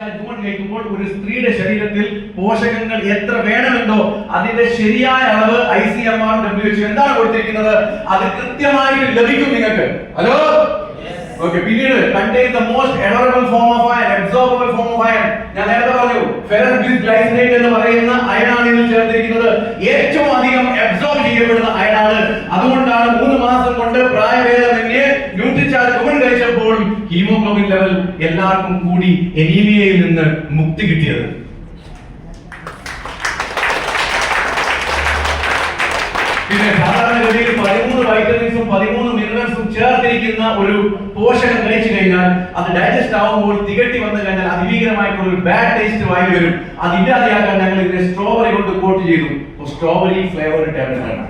കഴിക്കുമ്പോൾ ഒരു സ്ത്രീയുടെ ശരീരത്തിൽ പോഷകങ്ങൾ എത്ര വേണമെന്നോ അതിന്റെ ശരിയായ അളവ് ICMR WHO എന്താണ് കൊടുത്തിരിക്കുന്നത് അത് കൃത്യമായിട്ട് ലഭിക്കും നിങ്ങൾക്ക്. Hello okay. പിന്നീട് contains the most adorable form of iron, absorbable form of iron. ഞാൻ നേരത്തെ പറഞ്ഞു ഫെറസ് ബിസ് ഗ്ലൈസിനേറ്റ് എന്ന് പറയുന്ന അയണാണ് ഇതിൽ ചേർത്തിരിക്കുന്നത്. ഏറ്റവും അധികം അബ്സോർബ് ചെയ്യപ്പെടുന്ന അയണാണ്. അതുകൊണ്ടാണ് 3 മാസം കൊണ്ട് പ്രായഭേദമന്യേ ന്യൂട്രിചാർജ് വുമൺ കഴിച്ചപ്പോൾ ഹീമോഗ്ലോബിൻ ലെവൽ എല്ലാവർക്കും കൂടി അനീമിയയിൽ നിന്ന് മുക്തി കിട്ടിയത്. പിന്നെ സാധാരണഗതിയിൽ 13 വൈറ്റമിൻസും 13 മിനറൽസും ചേർത്തിരിക്കുന്ന ഒരു പോഷകം കഴിച്ചു കഴിഞ്ഞാൽ അത് ഡൈജസ്റ്റ് ആവുമ്പോൾ തികട്ടി വന്നു കഴിഞ്ഞാൽ അതിഭീകരമായിട്ടുള്ള ഒരു ബാഡ് ടേസ്റ്റ് വായി വരും. അത് ഇല്ലാതെയാക്കാൻ ഞങ്ങൾ ഇതിനെ സ്ട്രോബെറി കൊണ്ട് കോട്ട് ചെയ്തു. സ്ട്രോബെറി ഫ്ലേവർഡ് ടാബ്ലറ്റ് ആണ്.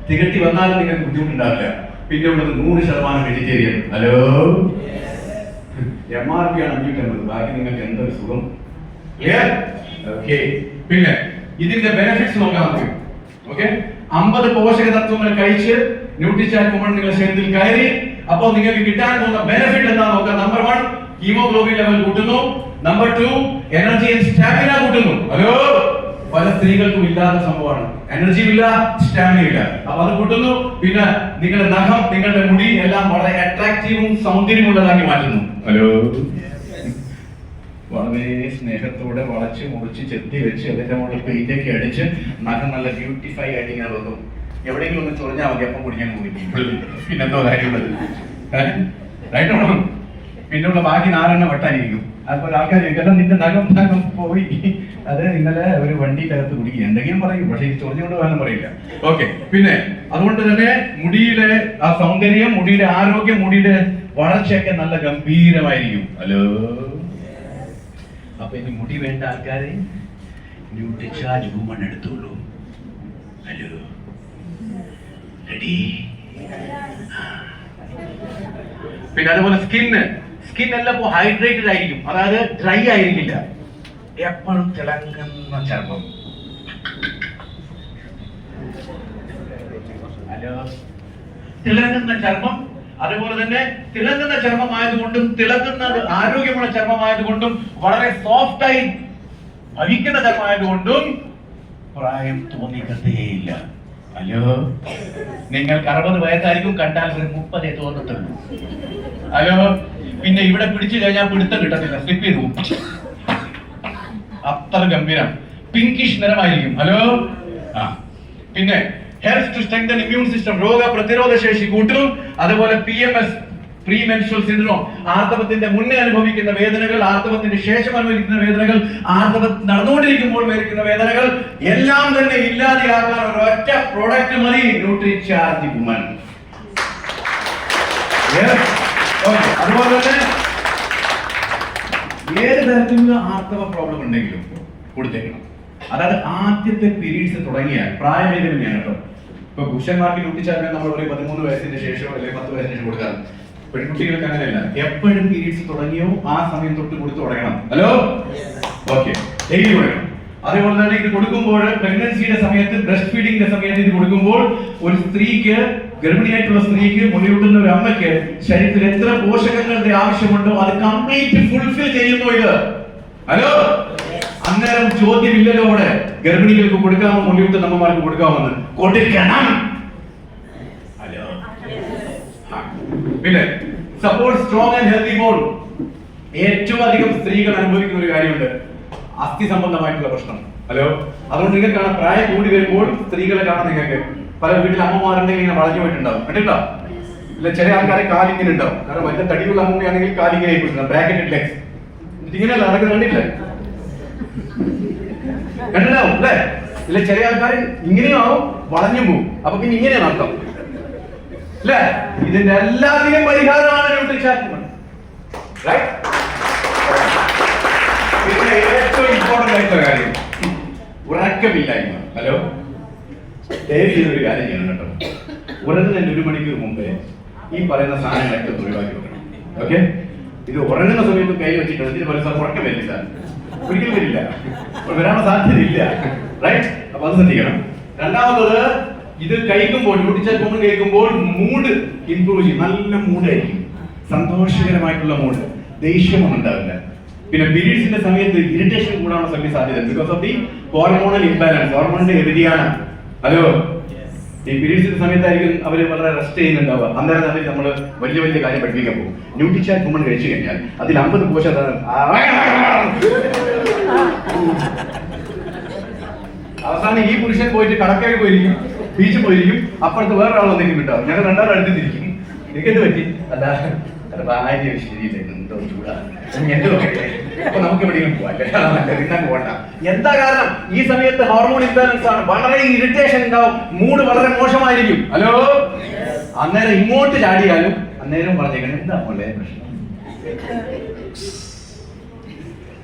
തികട്ടി വന്നാലും നിങ്ങൾക്ക് ബുദ്ധിമുട്ടുണ്ടാവില്ല. പിന്നെ ഉള്ളത് 100% വെജിറ്റേറിയൻ. ഹലോ MRP ആണ് 550. ബാക്കി നിങ്ങൾക്ക് എന്തൊരു സുഖം. ക്ലിയർ? ഓക്കെ. പിന്നെ ഇതിന്റെ ബെനിഫിറ്റ്സ് നോക്കാം നമുക്ക്. ഓക്കെ. 50 പോഷക തത്വങ്ങൾ കഴിച്ച് ന്യൂട്രിചാർജ് വുമൺ നിങ്ങളുടെ ശരീരത്തിൽ കയറി അപ്പോൾ നിങ്ങൾക്ക് കിട്ടാൻ പോകുന്ന ബെനിഫിറ്റ് എന്താണെന്ന് നോക്കാം. നമ്പർ 1 ഹീമോഗ്ലോബിൻ ലെവൽ കൂട്ടുന്നു. നമ്പർ 2 എനർജി ആൻഡ് സ്റ്റാമിന കൂട്ടുന്നു. ഹലോ പല സ്ത്രീകൾക്കും ഇല്ലാത്ത സംഭവമാണ്. എനർജി ഇല്ല, സ്റ്റാമിന ഇല്ല. അപ്പൊ അത് കൂട്ടുന്നു. പിന്നെ നിങ്ങളുടെ നഖം, നിങ്ങളുടെ മുടി എല്ലാം വളരെ അട്രാക്റ്റീവും സൗന്ദര്യമുള്ളതാക്കി മാറ്റുന്നു. ഹലോ വളരെ സ്നേഹത്തോടെ വളച്ച് മുറിച്ച് ചെത്തി വെച്ച് അതിന്റെ മുകളിൽ പെയിന്റൊക്കെ അടിച്ച് നഖം നല്ല ബ്യൂട്ടിഫൈ ആയിട്ട് ഇങ്ങനെ തോന്നും. എവിടെയെങ്കിലും ഒന്ന് ചൊറിഞ്ഞാൽ മതി, അപ്പം കുടിക്കാൻ പോയി. പിന്നെന്തോ കാര്യമുള്ളത് റൈറ്റാണോ? പിന്നെയുള്ള ബാക്കി 4 വെട്ടാനിരിക്കും. അതുപോലെ ആൾക്കാർ ചോദിക്കാം നിന്റെ നഖം പോയി. അത് ഇന്നലെ ഒരു വണ്ടിയിലകത്ത് കുടിക്കുക എന്തെങ്കിലും പറയും, പക്ഷെ ഈ ചൊറിഞ്ഞുകൊണ്ട് പോകാനും പറയില്ല. ഓക്കെ. പിന്നെ അതുകൊണ്ട് തന്നെ മുടിയുടെ ആ സൗന്ദര്യം, മുടിയുടെ ആരോഗ്യം, മുടിയുടെ വളർച്ചയൊക്കെ നല്ല ഗംഭീരമായിരിക്കും. ഹലോ അപ്പൊ ഇനി മുടി വേണ്ട ആൾക്കാരെ ന്യൂട്രിചാർജ് വുമൺ എടുത്തോളൂ. Hello ready? പിന്നെ അതുപോലെ സ്കിൻ എല്ലാം ഹൈഡ്രേറ്റഡ് ആയിരിക്കും. അതായത് ഡ്രൈ ആയിരിക്കില്ല. എപ്പോഴും തിളങ്ങുന്ന ചർമ്മം. ഹലോ തിളങ്ങുന്ന ചർമ്മം. അതുപോലെ തന്നെ തിളങ്ങുന്ന ചർമ്മമായതുകൊണ്ടും തിളങ്ങുന്ന ആരോഗ്യമുള്ള ചർമ്മമായതുകൊണ്ടും വളരെ സോഫ്റ്റായി ഭവിക്കുന്ന ചർമ്മമായതുകൊണ്ടും പ്രായം തോന്നിക്കത്തേയില്ല. ഹലോ നിങ്ങൾക്ക് 60 വയസ്സായിരിക്കും, കണ്ടാൽ ഒരു 30 തോന്നത്തുള്ളൂ. ഹലോ പിന്നെ ഇവിടെ പിടിച്ചു കഴിഞ്ഞാൽ പിടുത്തം കിട്ടത്തില്ല, സ്ലിപ്പ് ചെയ്തു പോകും. അത്ര ഗംഭീരം പിങ്കിഷ് നിറമായിരിക്കും. ഹലോ പിന്നെ helps to strengthen immune system, രോഗ പ്രതിരോധ ശേഷി കൂട്ടും. അതുപോലെ PMS പ്രീ മെൻസ്ട്രുവൽ സിൻഡ്രോം, ആർത്തവത്തിന്റെ മുന്നേ അനുഭവിക്കുന്ന വേദനകൾ, ആർത്തവത്തിന്റെ ശേഷം അനുഭവിക്കുന്ന വേദനകൾ, ആർത്തവം നടന്നുകൊണ്ടിരിക്കുമ്പോൾ വരുന്ന വേദനകൾ എല്ലാം തന്നെ ഇല്ലാതെയാക്കാൻ ഒരൊറ്റ പ്രോഡക്റ്റ് മതി, ന്യൂട്രിചാർജ് വുമൺ. അതുപോലെ തന്നെ ഏത് തരത്തിലുള്ള ആർത്തവ പ്രോബ്ലം ഉണ്ടെങ്കിലും കൊടുത്തേക്കണം. അതായത് ആദ്യത്തെ പീരീഡ്സ് തുടങ്ങിയാൽ പ്രായഭേദമന്യാണ് കേട്ടോ. ഇപ്പൊ പുരുഷന്മാർക്ക് ന്യൂട്രിചാർജ് നമ്മൾ പറയും 13 വയസ്സിന് ശേഷമോ അല്ലെങ്കിൽ 10 വയസ്സിന് ശേഷം കൊടുക്കാം. പെൺകുട്ടികൾക്ക് അങ്ങനെയല്ല. എപ്പോഴും പീരീഡ്സ് തുടങ്ങിയോ ആ സമയം തൊട്ട് കൊടുത്തു തുടങ്ങണം. Hello okay. ഡെയിലി കൊടുക്കണം. അതേപോലെ തന്നെ ഇത് കൊടുക്കുമ്പോൾ പ്രഗ്നൻസിയുടെ സമയത്ത്, ബ്രസ്റ്റ് ഫീഡിങ്ങിന്റെ സമയത്ത് ഇത് കൊടുക്കുമ്പോൾ ഒരു സ്ത്രീക്ക്, ഗർഭിണിയായിട്ടുള്ള സ്ത്രീക്ക്, മുലയൂട്ടുന്ന ഒരു അമ്മയ്ക്ക് ശരീരത്തിൽ എത്ര പോഷകങ്ങളുടെ ആവശ്യമുണ്ടോ അത് കംപ്ലീറ്റ് ഫുൾഫിൽ ചെയ്യുന്നു ഇത്. ഹലോ അന്നേരം ചോദ്യമില്ലല്ലോ അവിടെ ഗർഭിണികൾക്ക് കൊടുക്കാമോ, മുലയൂട്ടുന്ന അമ്മമാർക്ക് കൊടുക്കാമെന്ന്. കൊടുക്കണം. ഹലോ പിന്നെ support strong and healthy bone. ഏറ്റവും അധികം സ്ത്രീകൾ അനുഭവിക്കുന്ന ഒരു കാര്യമുണ്ട്, അസ്ഥി സംബന്ധമായിട്ടുള്ള പ്രശ്നം. ഹലോ അതുകൊണ്ട് നിങ്ങൾക്ക് കാണാം പ്രായം കൂടി വരുമ്പോൾ സ്ത്രീകളെ കാണാൻ നിങ്ങൾക്ക് പല വീട്ടിൽ അമ്മമാരുണ്ടെങ്കിൽ ഇങ്ങനെ വളഞ്ഞു പോയിട്ടുണ്ടാവും. കണ്ടിട്ടോ? ഇല്ല ചില ആൾക്കാരെ കാലിങ്ങനെ ഉണ്ടാവും. കാരണം വലിയ തടിയുള്ള അമ്മയാണെങ്കിൽ കാലിങ്ങനെ ബ്രാക്കറ്റഡ് ലെഗ്സ് ഇങ്ങനെയല്ല നടക്കുന്നത്. കണ്ടില്ലേ? കണ്ടിട്ടാവും അല്ലേ? ഇല്ല ചില ആൾക്കാർ ഇങ്ങനെയാവും, വളഞ്ഞു പോകും. അപ്പൊ പിന്നെ ഇങ്ങനെയാണ് അർത്ഥം അല്ലേ? ഇതിന്റെ എല്ലാത്തിനും പരിഹാരമാണ് ന്യൂട്രിചാർജ് വുമൺ. പിന്നെ ഏറ്റവും ഇമ്പോർട്ടന്റ് ആയിട്ടുള്ള കാര്യം ഉറക്കമില്ലായ്മ. ഹലോ ദയവ് ചെയ്തൊരു കാര്യം ചെയ്യണം കേട്ടോ. ഉറങ്ങുന്നതിന് 1 മണിക്കൂർ മുമ്പേ ഈ പറയുന്ന സാധനങ്ങളൊക്കെ ഒഴിവാക്കി വെക്കണം. ഓക്കെ. ഇത് ഉറങ്ങുന്ന സമയത്ത് കൈ വെച്ചിട്ടുണ്ട്. ഇതിന് പല ഉറക്കം വരില്ല, ഒരിക്കലും വരില്ല, വരാനുള്ള സാധ്യതയില്ല. റൈറ്റ്? അപ്പൊ അത് ശ്രദ്ധിക്കണം. രണ്ടാമത്തത്, ഇത് കഴിക്കുമ്പോൾ ന്യൂട്രിചാർജ് വുമൺ കഴിക്കുമ്പോൾ മൂഡ് ഇംപ്രൂവ് ചെയ്യും. നല്ല മൂഡായിരിക്കും, സന്തോഷകരമായിട്ടുള്ള മൂഡ്, ദേഷ്യമൊന്നും ഉണ്ടാവില്ല. പിന്നെ പീരീഡ്സിന്റെ സമയത്ത് ഇറിറ്റേഷൻ കൂടാനുള്ള സമയം സാധ്യത because of the hormonal imbalance, ഹോർമോണിന്റെ വ്യതിയാനം. ഹലോ, ഈ പീരീഡ്സിന്റെ സമയത്തായിരിക്കും അവർ വളരെ റെസ്റ്റ് ചെയ്യുന്നുണ്ടാവുക. അന്നേരം തന്നെ നമ്മൾ വലിയ വലിയ കാര്യം പഠിപ്പിക്കാൻ പോകും. ന്യൂട്രിചാറ്റ് വുമൺ കഴിച്ചു കഴിഞ്ഞാൽ അതിൽ 50 പോഷക അവസാനം ഈ പുരുഷൻ പോയിട്ട് കടക്കായി പോയിരിക്കും, ബീച്ചിൽ പോയിരിക്കും, അപ്പുറത്ത് വേറെ ആൾ വന്നെങ്കിലും കിട്ടാവും. ഞങ്ങൾ രണ്ടാളും അടുത്തിരിക്കും. എനിക്കെന്ത് പറ്റി? അല്ല ഭാര്യ ശരിയില്ല, എന്തോ ചൂടാണ്, അപ്പൊ നമുക്ക് എവിടെയെങ്കിലും പോവാൻ പോകണ്ട. എന്താ കാരണം? ഈ സമയത്ത് ഹോർമോൺ ഇംബാലൻസ് ആണ്, വളരെ ഇറിറ്റേഷൻ ഉണ്ടാവും, മൂഡ് വളരെ മോശമായിരിക്കും. ഹലോ, അന്നേരം ഇങ്ങോട്ട് ചാടിയാലും അന്നേരം പറഞ്ഞേക്കണം എന്താ പോലെ പ്രശ്നം.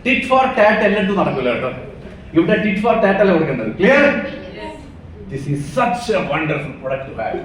ടിറ്റ് ഫോർ ടാറ്റ് എല്ലായിടത്തും നടക്കില്ല കേട്ടോ. ഇവിടെ ടിറ്റ് ഫോർ ടാറ്റ് അല്ല കൊടുക്കേണ്ടത്. Clear? This is such a wonderful product to have.